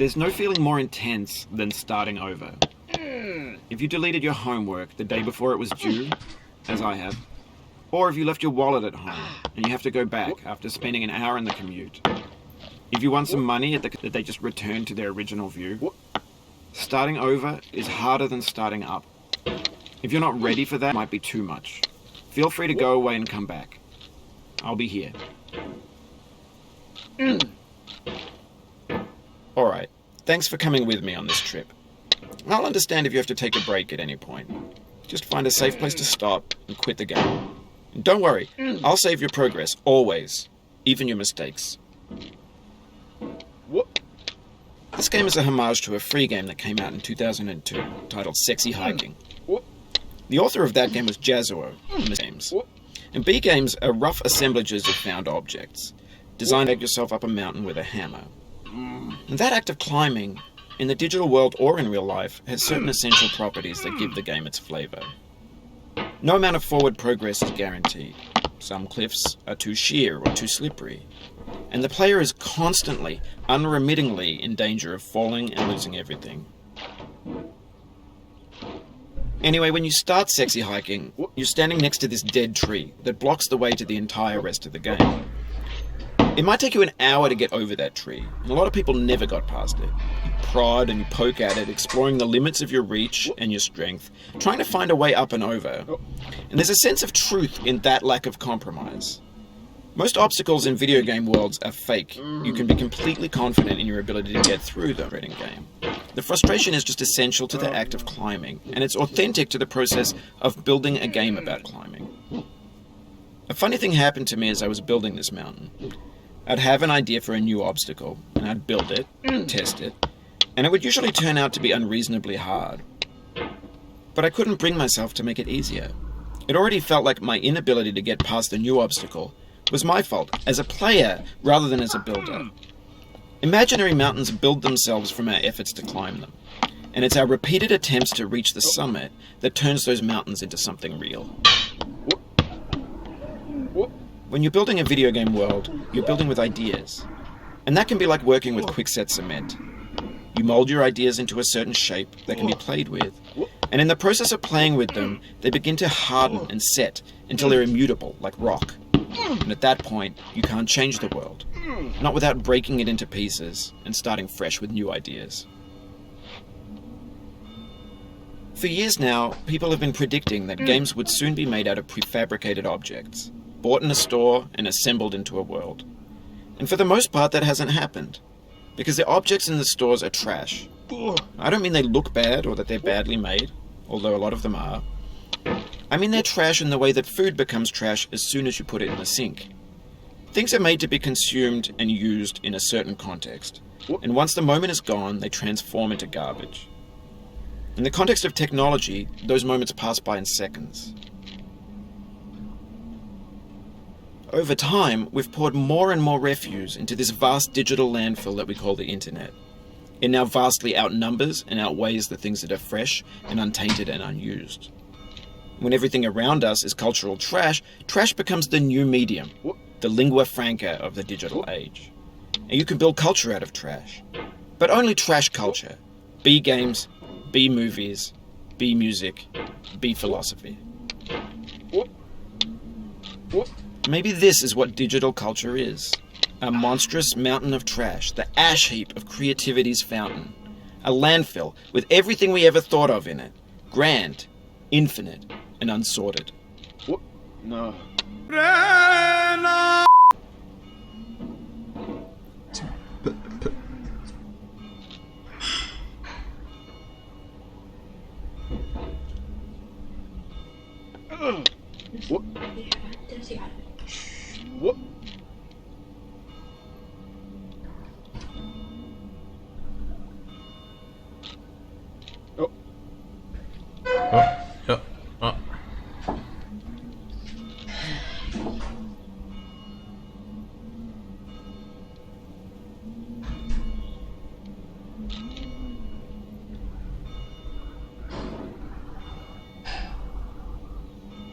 There's no feeling more intense than starting over. If you deleted your homework the day before it was due, as I have, or if you left your wallet at home and you have to go back after spending an hour in the commute, if you won some money that they just returned to their original view, starting over is harder than starting up. If you're not ready for that, it might be too much. Feel free to go away and come back. I'll be here. Alright, thanks for coming with me on this trip. I'll understand if you have to take a break at any point. Just find a safe place to stop and quit the game. And don't worry, I'll save your progress, always. Even your mistakes. This game is a homage to a free game that came out in 2002, titled Sexy Hiking. The author of that game was Jazuo Games. And B games are rough assemblages of found objects, designed to make yourself up a mountain with a hammer. And that act of climbing, in the digital world or in real life, has certain essential properties that give the game its flavor. No amount of forward progress is guaranteed. Some cliffs are too sheer or too slippery, and the player is constantly, unremittingly in danger of falling and losing everything. Anyway, when you start Sexy Hiking, you're standing next to this dead tree that blocks the way to the entire rest of the game. It might take you an hour to get over that tree, and a lot of people never got past it. You prod and you poke at it, exploring the limits of your reach and your strength, trying to find a way up and over. And there's a sense of truth in that lack of compromise. Most obstacles in video game worlds are fake. You can be completely confident in your ability to get through the reading game. The frustration is just essential to the act of climbing, and it's authentic to the process of building a game about climbing. A funny thing happened to me as I was building this mountain. I'd have an idea for a new obstacle, and I'd build it, test it, and it would usually turn out to be unreasonably hard. But I couldn't bring myself to make it easier. It already felt like my inability to get past the new obstacle was my fault, as a player rather than as a builder. Imaginary mountains build themselves from our efforts to climb them, and it's our repeated attempts to reach the summit that turns those mountains into something real. When you're building a video game world, you're building with ideas, and that can be like working with quickset cement. You mold your ideas into a certain shape that can be played with, and in the process of playing with them, they begin to harden and set until they're immutable, like rock. And at that point, you can't change the world, not without breaking it into pieces and starting fresh with new ideas. For years now, people have been predicting that games would soon be made out of prefabricated objects, bought in a store and assembled into a world. And for the most part, that hasn't happened, because the objects in the stores are trash. I don't mean they look bad or that they're badly made, although a lot of them are. I mean they're trash in the way that food becomes trash as soon as you put it in the sink. Things are made to be consumed and used in a certain context, and once the moment is gone, they transform into garbage. In the context of technology, those moments pass by in seconds. Over time, we've poured more and more refuse into this vast digital landfill that we call the internet. It now vastly outnumbers and outweighs the things that are fresh and untainted and unused. When everything around us is cultural trash, trash becomes the new medium, the lingua franca of the digital age. And you can build culture out of trash. But only trash culture. B games, B movies, B music, B philosophy. Maybe this is what digital culture is. A monstrous mountain of trash, the ash heap of creativity's fountain. A landfill with everything we ever thought of in it. Grand, infinite, and unsorted. No. What? What? Oh. Ja. Ja.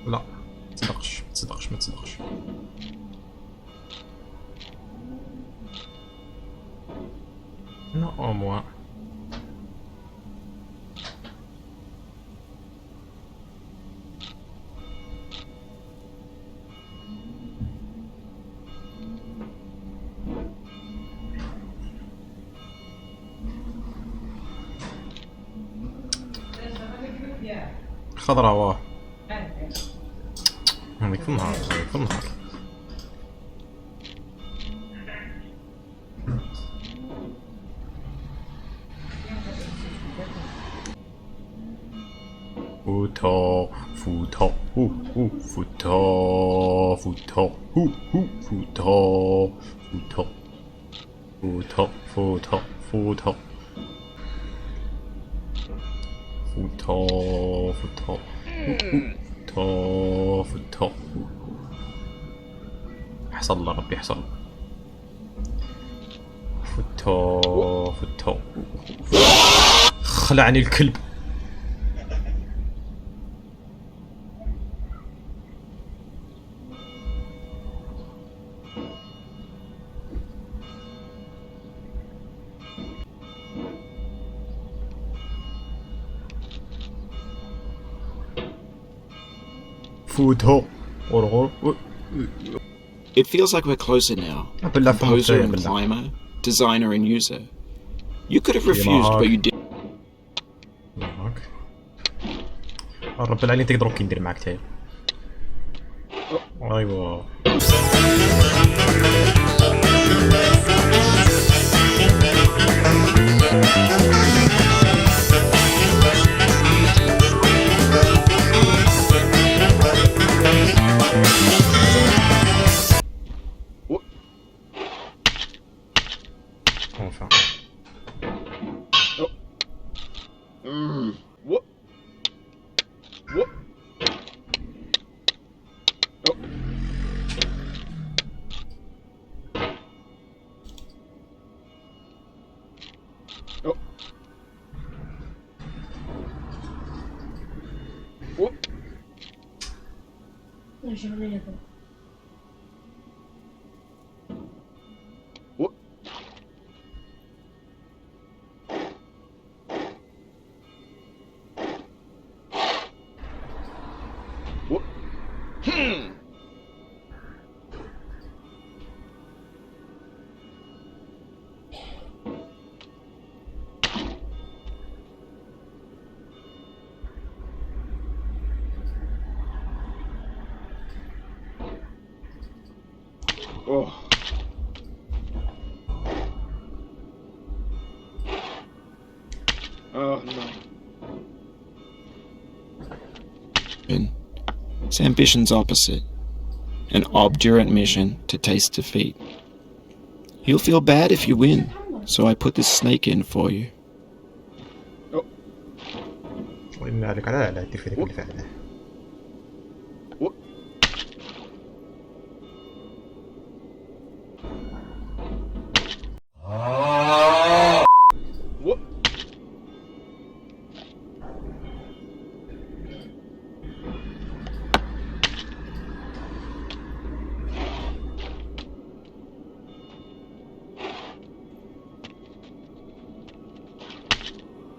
لا تصدقش ما تصدقش No. au moins. خضرا واه هذيك في النهار هذيك في النهار فوتا فوتا فوتا فوتا فوتا فوتا فوتا فوتا فوتا فوتا فوتا فوتا حصل الله ربي حصل فوتا فوتا خلعني الكلب فوتا It feels like we're closer now. Composer and climber, designer and user. You could have refused, but you didn't. رب العالمين تقدروا كي ندير معاك تايا ايوا enfin What? What? Oh. Oh. What? What? What? Oh. Oh no. It's ambition's opposite. An obdurate mission to taste defeat. You'll feel bad if you win, so I put this snake in for you. وإن عليك لا تفعل كل فعله What?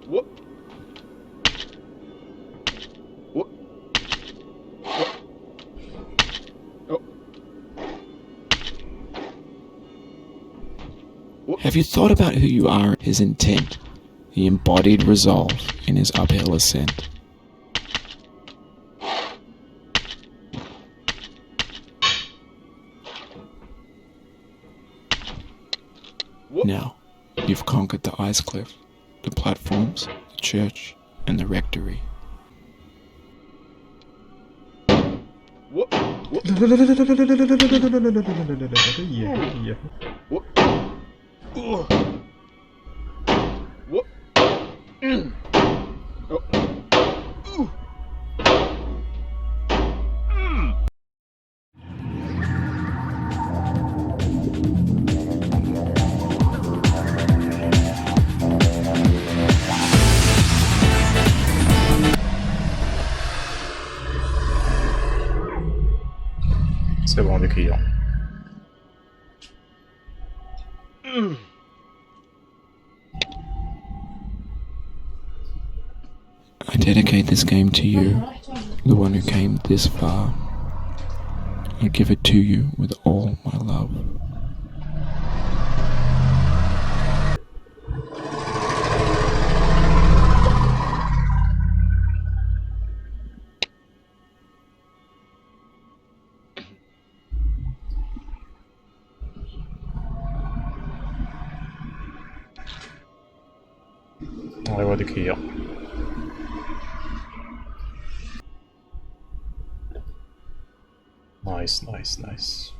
What? What? What? Oh. Have you thought about who you are, his intent, the embodied resolve in his uphill ascent? What? Now, you've conquered the ice cliff, the platforms, the church, and the rectory. What? What? What? Ugh. What? Oh. Ooh. C'est bon, des clients. I dedicate this game to you, the one who came this far. I give it to you with all my love. يوديك هي. نايس نايس نايس.